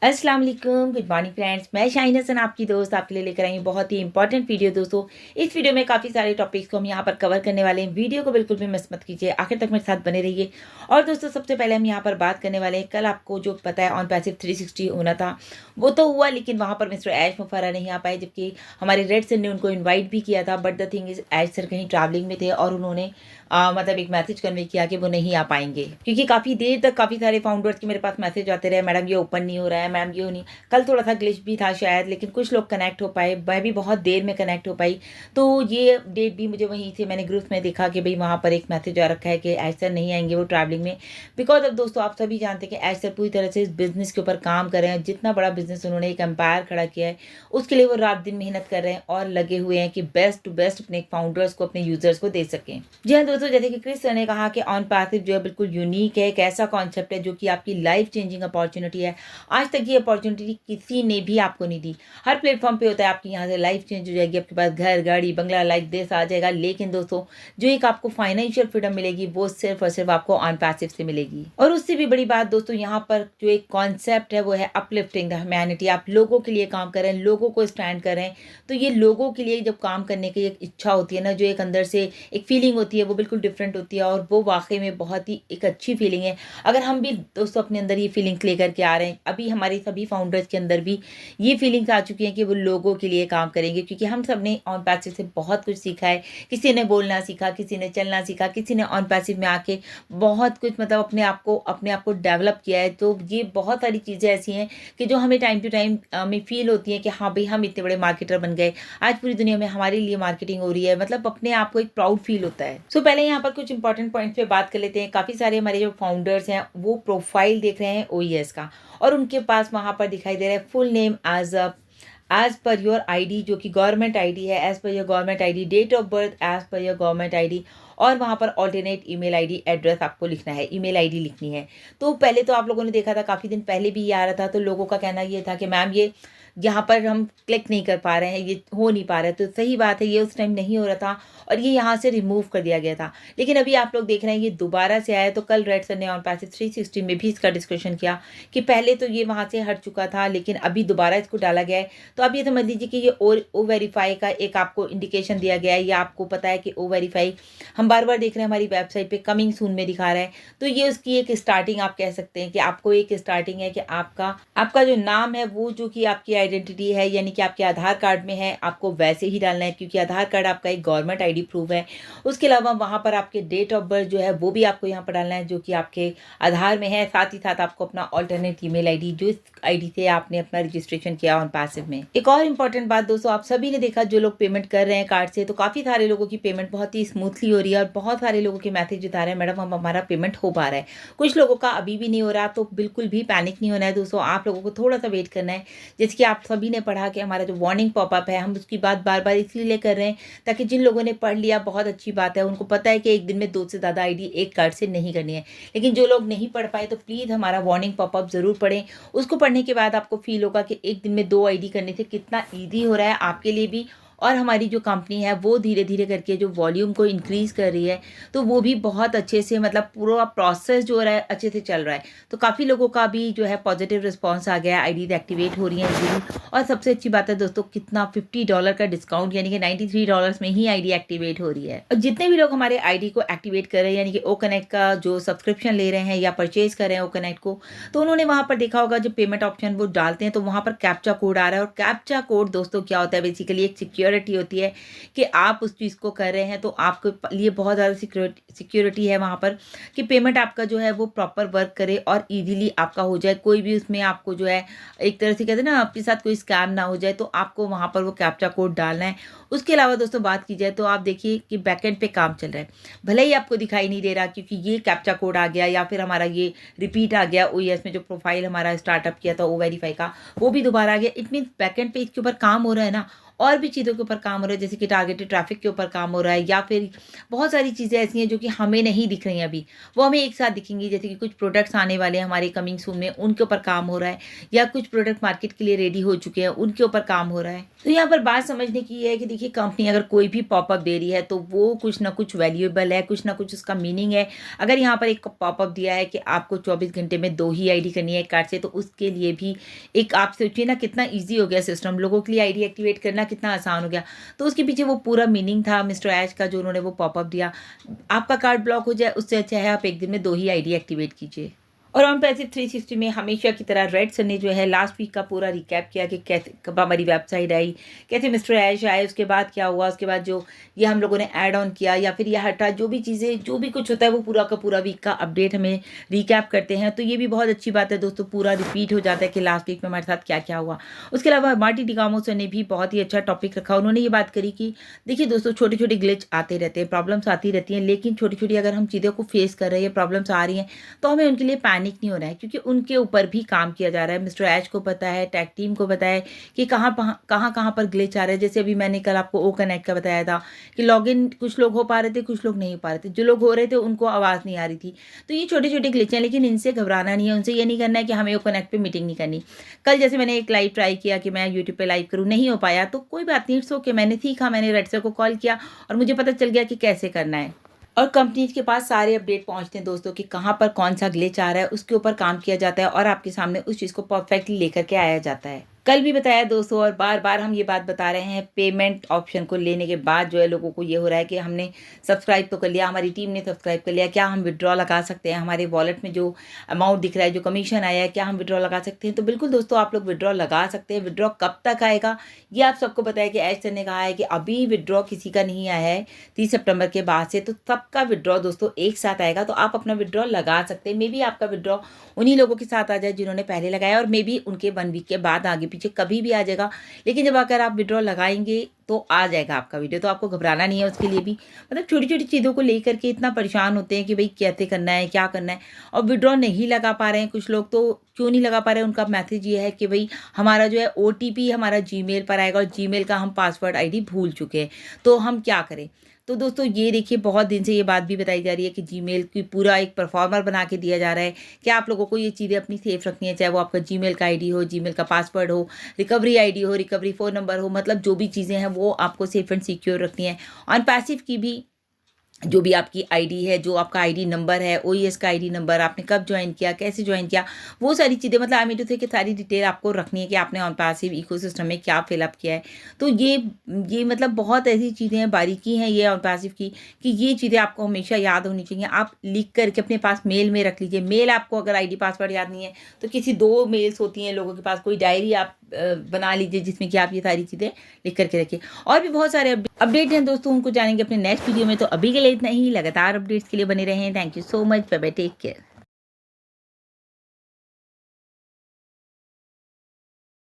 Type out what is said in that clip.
अस्सलाम वालेकुम, good morning friends. मैं शाहीन हसन आपकी दोस्त आपके लिए लेकर आई हूँ बहुत ही इंपॉर्टेंट वीडियो दोस्तों। इस वीडियो में काफ़ी सारे टॉपिक्स को हम यहाँ पर कवर करने वाले हैं। वीडियो को बिल्कुल भी मिस मत कीजिए, आखिर तक मेरे साथ बने रहिए। और दोस्तों सबसे पहले हम यहाँ पर बात करने वाले हैं, कल आपको जो पता है ऑन पैसिव 360 होना था वो तो हुआ, लेकिन वहाँ पर मिस्टर ऐश मुफर्रा नहीं आ पाए, जबकि हमारे रेड सर ने उनको इन्वाइट भी किया था। बट द थिंग इज ऐश सर कहीं ट्रैवलिंग में थे और उन्होंने मतलब एक मैसेज कन्वे किया कि वो नहीं आ पाएंगे, क्योंकि काफ़ी देर तक काफ़ी सारे फाउंडर्स के मेरे पास मैसेज आते रहे, मैडम ये ओपन नहीं हो रहा है, मैम ये नहीं। कल थोड़ा सा ग्लिच भी था शायद, लेकिन कुछ लोग कनेक्ट हो पाए, मैं भी बहुत देर में कनेक्ट हो पाई। तो ये डेट भी मुझे वहीं से मैंने ग्रुप में देखा कि भाई वहाँ पर एक मैसेज आ रखा है कि ऐश सर नहीं आएंगे, वो ट्रैवलिंग में। बिकॉज अब दोस्तों आप सभी जानते हैं कि ऐश सर पूरी तरह से इस बिजनेस के ऊपर काम कर रहे हैं। जितना बड़ा बिजनेस उन्होंने एक एम्पायर खड़ा किया है, उसके लिए वो रात दिन मेहनत कर रहे हैं और लगे हुए हैं कि बेस्ट टू बेस्ट अपने फाउंडर्स को, अपने यूजर्स को दे सकें। जी हाँ दोस्तों, जैसे कि क्रिस सर ने कहा कि ऑन पैसिव जो है बिल्कुल यूनिक है, एक ऐसा कॉन्सेप्ट है जो कि आपकी लाइफ चेंजिंग अपॉर्चुनिटी है। आज तक ये अपॉर्चुनिटी किसी ने भी आपको नहीं दी। हर प्लेटफॉर्म पे होता है आपकी यहाँ से लाइफ चेंज हो जाएगी, आपके पास घर गाड़ी बंगला लाइक दिस आ जाएगा, लेकिन दोस्तों जो एक आपको फाइनेंशियल फ्रीडम मिलेगी वो सिर्फ और सिर्फ आपको ऑन पैसिव से मिलेगी। और उससे भी बड़ी बात दोस्तों, यहाँ पर जो एक कॉन्सेप्ट है वो है अपलिफ्टिंग द ह्यूमैनिटी। आप लोगों के लिए काम कर रहे हैं, लोगों को स्टैंड कर रहे हैं। तो ये लोगों के लिए जब काम करने की एक इच्छा होती है ना, जो एक अंदर से एक फीलिंग होती है, वो बिल्कुल डिफरेंट होती है और वो वाकई में बहुत ही एक अच्छी फीलिंग है। अगर हम भी दोस्तों अपने अंदर ये फीलिंग्स लेकर के आ रहे हैं, अभी हमारे सभी फाउंडर्स के अंदर भी ये फीलिंग्स आ चुकी हैं कि वो लोगों के लिए काम करेंगे, क्योंकि हम सब ने ऑन पैसिव से बहुत कुछ सीखा है। किसी ने बोलना सीखा, किसी ने चलना सीखा, किसी ने ऑन पैसिव में आके बहुत कुछ मतलब अपने आप को डेवलप किया है। तो ये बहुत सारी चीज़ें ऐसी हैं कि जो हमें टाइम टू टाइम में फील होती है कि हाँ भाई हम इतने बड़े मार्केटर बन गए, आज पूरी दुनिया में हमारे लिए मार्केटिंग हो रही है, मतलब अपने आप को एक प्राउड फील होता है। सो पहले यहाँ पर कुछ इंपॉर्टेंट पॉइंट्स पे बात कर लेते हैं। काफ़ी सारे हमारे जो फाउंडर्स हैं वो प्रोफाइल देख रहे हैं ओईएस का, और उनके पास वहाँ पर दिखाई दे रहा है full name as per your ID, जो कि गवर्नमेंट आईडी है, as per your government ID, date of birth as per your government ID, और वहाँ पर ऑल्टरनेट ईमेल आईडी एड्रेस आपको लिखना है, ईमेल आईडी लिखनी है। तो पहले तो आप लोगों ने देखा था, काफ़ी दिन पहले भी ये आ रहा था, तो लोगों का कहना ये था कि मैम ये यहाँ पर हम क्लिक नहीं कर पा रहे हैं, ये हो नहीं पा रहा है। तो सही बात है, ये उस टाइम नहीं हो रहा था और ये यहाँ से रिमूव कर दिया गया था। लेकिन अभी आप लोग देख रहे हैं ये दोबारा से आया। तो कल रेड सर ने ऑन पैसिव 360 में भी इसका डिस्कशन किया कि पहले तो ये वहाँ से हट चुका था, लेकिन अभी दोबारा इसको डाला गया है। तो आप ये समझ लीजिए कि ये ओ वेरीफाई का एक आपको इंडिकेशन दिया गया है, या आपको पता है कि ओ वेरीफाई हम बार बार देख रहे हैं हमारी वेबसाइट पे कमिंग सून में दिखा रहा है। तो ये उसकी एक स्टार्टिंग आप कह सकते हैं कि आपको एक स्टार्टिंग है कि आपका जो नाम है वो जो कि आपकी आइडेंटिटी है, यानी कि आपके आधार कार्ड में है, आपको वैसे ही डालना है, क्योंकि आधार कार्ड आपका एक गवर्नमेंट आईडी प्रूफ है। उसके अलावा वहाँ पर आपके डेट ऑफ बर्थ जो है वो भी आपको यहाँ पर डालना है, जो कि आपके आधार में है। साथ ही साथ आपको अपना ऑल्टरनेट ईमेल आईडी, जो इस आईडी से आपने अपना रजिस्ट्रेशन किया ऑन पैसिव में। एक और इंपॉर्टेंट बात दोस्तों, आप सभी ने देखा जो लोग पेमेंट कर रहे हैं कार्ड से, तो काफ़ी सारे लोगों की पेमेंट बहुत ही स्मूथली हो रही है और बहुत सारे लोगों के मैसेज बता रहे हैं मैडम हम हमारा पेमेंट हो पा रहा है। कुछ लोगों का अभी भी नहीं हो रहा, तो बिल्कुल भी पैनिक नहीं होना है दोस्तों। आप लोगों को थोड़ा सा वेट करना है। जैसे कि आप सभी ने पढ़ा कि हमारा जो वार्निंग पॉपअप है, हम उसकी बात बार बार इसलिए कर रहे हैं ताकि जिन लोगों ने पढ़ लिया बहुत अच्छी बात है, उनको पता है कि एक दिन में 2 से ज़्यादा आईडी एक कार्ड से नहीं करनी है। लेकिन जो लोग नहीं पढ़ पाए तो प्लीज़ हमारा वार्निंग पॉपअप ज़रूर पढ़ें। उसको पढ़ने के बाद आपको फील होगा कि एक दिन में 2 आईडी करने से कितना ईजी हो रहा है आपके लिए भी, और हमारी जो कंपनी है वो धीरे धीरे करके जो वॉल्यूम को इंक्रीज़ कर रही है, तो वो भी बहुत अच्छे से, मतलब पूरा प्रोसेस जो हो रहा है अच्छे से चल रहा है। तो काफ़ी लोगों का भी जो है पॉजिटिव रिस्पांस आ गया है, आईडी एक्टिवेट हो रही हैं इजीली। और सबसे अच्छी बात है दोस्तों, कितना $50 का डिस्काउंट, यानी कि $93 में ही आईडी एक्टिवेट हो रही है। और जितने भी लोग हमारे आईडी को एक्टिवेट कर रहे हैं, यानी कि ओ कनेक्ट का जो सब्सक्रिप्शन ले रहे हैं या परचेज कर रहे हैं ओ कनेक्ट को, तो उन्होंने वहाँ पर देखा होगा जो पेमेंट ऑप्शन वो डालते हैं तो वहाँ पर कैप्चा कोड आ रहा है। और कैप्चा कोड दोस्तों क्या होता है, बेसिकली एक सिक्योरिटी होती है कि आप उस चीज़ को कर रहे हैं, तो आपके लिए बहुत ज़्यादा सिक्योरिटी है वहाँ पर कि पेमेंट आपका जो है वो प्रॉपर वर्क करे और इजीली आपका हो जाए। कोई भी उसमें आपको जो है एक तरह से कहते हैं ना, आपके साथ कोई स्कैम ना हो जाए, तो आपको वहाँ पर वो कैप्चा कोड डालना है। उसके अलावा दोस्तों बात की जाए तो आप देखिए कि बैकएंड पे काम चल रहा है, भले ही आपको दिखाई नहीं दे रहा क्योंकि ये कैप्चा कोड आ गया या फिर हमारा ये रिपीट आ गया। ओईएस में जो प्रोफाइल हमारा स्टार्टअप किया था ओ वेरीफाई का, वो भी दोबारा आ गया। इट मीन्स बैकएंड पे इसके ऊपर काम हो रहा है ना, और भी चीज़ों के ऊपर काम हो रहा है, जैसे कि टारगेटेड ट्रैफिक के ऊपर काम हो रहा है, या फिर बहुत सारी चीज़ें ऐसी हैं जो कि हमें नहीं दिख रही हैं अभी, वो हमें एक साथ दिखेंगी। जैसे कि कुछ प्रोडक्ट्स आने वाले हैं हमारे कमिंग सून में, उनके ऊपर काम हो रहा है, या कुछ प्रोडक्ट मार्केट के लिए रेडी हो चुके हैं, उनके ऊपर काम हो रहा है। तो यहाँ पर बात समझने की है कि देखिए, कंपनी अगर कोई भी पॉपअप दे रही है तो वो कुछ ना कुछ वैल्यूएबल है, कुछ ना कुछ उसका मीनिंग है। अगर यहाँ पर एक पॉपअप दिया है कि आपको 24 घंटे में 2 ही आईडी करनी है एक कार्ड से, तो उसके लिए भी एक, आप सोचिए ना कितना ईजी हो गया सिस्टम, लोगों के लिए आईडी एक्टिवेट करना कितना आसान हो गया। तो उसके पीछे वो पूरा मीनिंग था मिस्टर ऐश का, जो उन्होंने वो पॉपअप दिया। आपका कार्ड ब्लॉक हो जाए, उससे अच्छा है आप एक दिन में 2 ही आईडी एक्टिवेट कीजिए। और ऑन पैसिव 360 में हमेशा की तरह रेड सर ने जो है लास्ट वीक का पूरा रिकैप किया कि कैसे कब हमारी वेबसाइट आई, कैसे मिस्टर ऐश आए, उसके बाद क्या हुआ, उसके बाद जो ये हम लोगों ने ऐड ऑन किया या फिर यह हटा, जो भी चीज़ें, जो भी कुछ होता है वो पूरा का पूरा वीक का अपडेट हमें रिकैप करते हैं। तो ये भी बहुत अच्छी बात है दोस्तों, पूरा रिपीट हो जाता है कि लास्ट वीक में हमारे साथ क्या क्या हुआ। उसके अलावा मार्टी डिगामो सर ने भी बहुत ही अच्छा टॉपिक रखा। उन्होंने ये बात करी कि देखिए दोस्तों, छोटे छोटे ग्लिच आते रहते हैं, प्रॉब्लम्स आती रहती हैं, लेकिन छोटी छोटी अगर हम चीज़ों को फेस कर रहे हैं, प्रॉब्लम्स आ रही हैं, तो हमें उनके लिए पैनिक नहीं होना है, क्योंकि उनके ऊपर भी काम किया जा रहा है। मिस्टर ऐश को पता है, टैग टीम को पता है कि कहाँ पर ग्लिच आ रहा है। जैसे अभी मैंने कल आपको ओ कनेक्ट का बताया था कि लॉगिन कुछ लोग हो पा रहे थे, कुछ लोग नहीं हो पा रहे थे। जो लोग हो रहे थे उनको आवाज़ नहीं आ रही थी। तो ये छोटे छोटे ग्लिच हैं, लेकिन इनसे घबराना नहीं है, उनसे ये नहीं करना है कि हमें ओ कनेक्ट पे मीटिंग नहीं करनी। कल जैसे मैंने एक लाइव ट्राई किया कि मैं यूट्यूब पे लाइव करूँ, नहीं हो पाया, तो कोई बात नहीं, इट्स ओके। मैंने सीखा, मैंने रेड सर को कॉल किया और मुझे पता चल गया कि कैसे करना है। और कंपनीज के पास सारे अपडेट पहुंचते हैं दोस्तों कि कहाँ पर कौन सा ग्लिच आ रहा है, उसके ऊपर काम किया जाता है और आपके सामने उस चीज़ को परफेक्टली लेकर के आया जाता है। कल भी बताया दोस्तों, और बार बार हम ये बात बता रहे हैं, पेमेंट ऑप्शन को लेने के बाद जो है लोगों को ये हो रहा है कि हमने सब्सक्राइब तो कर लिया, हमारी टीम ने सब्सक्राइब कर लिया, क्या हम विड्रॉ लगा सकते हैं, हमारे वॉलेट में जो अमाउंट दिख रहा है, जो कमीशन आया है, क्या हम विड्रॉ लगा सकते हैं। तो बिल्कुल दोस्तों, आप लोग विड्रॉ लगा सकते हैं। विड्रॉ कब तक आएगा ये आप सबको पता है कि ऐश सर ने कहा है कि अभी विड्रॉ किसी का नहीं आया है 30 सितंबर के बाद से, तो सबका विड्रॉ दोस्तों एक साथ आएगा। तो आप अपना विड्रॉ लगा सकते हैं। मे बी आपका विड्रॉ उन्हीं लोगों के साथ आ जाए जिन्होंने पहले लगाया, और मे बी उनके 1 वीक के बाद आगे पीछे कभी भी आ जाएगा। लेकिन जब अगर आप विड्रॉ लगाएंगे तो आ जाएगा आपका वीडियो, तो आपको घबराना नहीं है उसके लिए भी। मतलब छोटी छोटी चीज़ों को लेकर के इतना परेशान होते हैं कि भाई कैसे करना है, क्या करना है, और विड्रॉ नहीं लगा पा रहे हैं कुछ लोग। तो क्यों नहीं लगा पा रहे हैं, उनका मैसेज ये है कि भाई हमारा जो है OTP हमारा जीमेल पर आएगा और जीमेल का हम पासवर्ड आईडी भूल चुके हैं, तो हम क्या करें। तो दोस्तों ये देखिए, बहुत दिन से ये बात भी बताई जा रही है कि जीमेल की पूरा एक परफॉर्मर बना के दिया जा रहा है कि आप लोगों को ये चीज़ें अपनी सेफ रखनी है, चाहे वो आपका जीमेल का आईडी हो, जीमेल का पासवर्ड हो, रिकवरी आईडी हो, रिकवरी फ़ोन नंबर हो, मतलब जो भी चीज़ें हैं वो आपको सेफ एंड सिक्योर रखनी है। ऑन पैसिव की भी जो भी आपकी आईडी है, जो आपका आईडी नंबर है, OES का आईडी नंबर, आपने कब ज्वाइन किया, कैसे ज्वाइन किया, वो सारी चीज़ें, मतलब आई मीन टू से कि सारी डिटेल आपको रखनी है कि आपने ऑन पैसिव इकोसिस्टम में क्या फिलअप किया है। तो ये मतलब बहुत ऐसी चीज़ें हैं, बारीकी हैं ये ऑन पैसिव की, कि ये चीज़ें आपको हमेशा याद होनी चाहिए। आप लिख करके अपने पास मेल में रख लीजिए। मेल आपको अगर आईडी पासवर्ड याद नहीं है तो किसी 2 मेल्स होती हैं लोगों के पास, कोई डायरी आप बना लीजिए जिसमें कि आप ये सारी चीज़ें लिख करके रखिए। और भी बहुत सारे अपडेट हैं दोस्तों, उनको जानेंगे अपने नेक्स्ट वीडियो में। तो अभी के लिए इतना ही। लगातार अपडेट्स के लिए बने रहें। Thank you so much. Bye bye, take care.